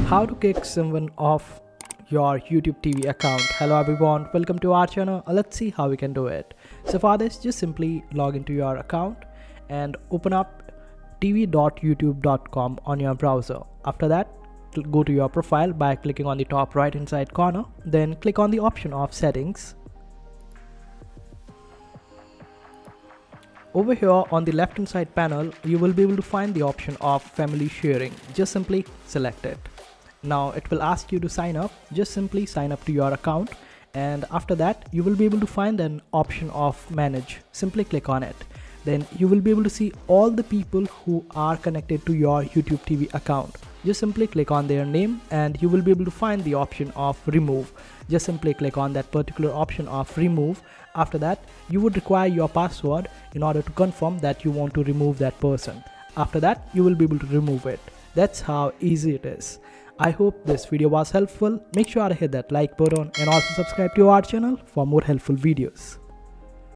How to kick someone off your YouTube TV account. Hello everyone, welcome to our channel. Let's see how we can do it. So for this, just simply log into your account and open up tv.youtube.com on your browser. After that, go to your profile by clicking on the top right hand side corner, then click on the option of settings. Over here on the left hand side panel, you will be able to find the option of family sharing. Just simply select it. Now it will ask you to sign up. Just simply sign up to your account, and after that you will be able to find an option of manage. Simply click on it. Then you will be able to see all the people who are connected to your YouTube TV account. Just simply click on their name and you will be able to find the option of remove. Just simply click on that particular option of remove. After that, you would require your password in order to confirm that you want to remove that person. After that, you will be able to remove it. That's how easy it is. I hope this video was helpful. Make sure to hit that like button and also subscribe to our channel for more helpful videos.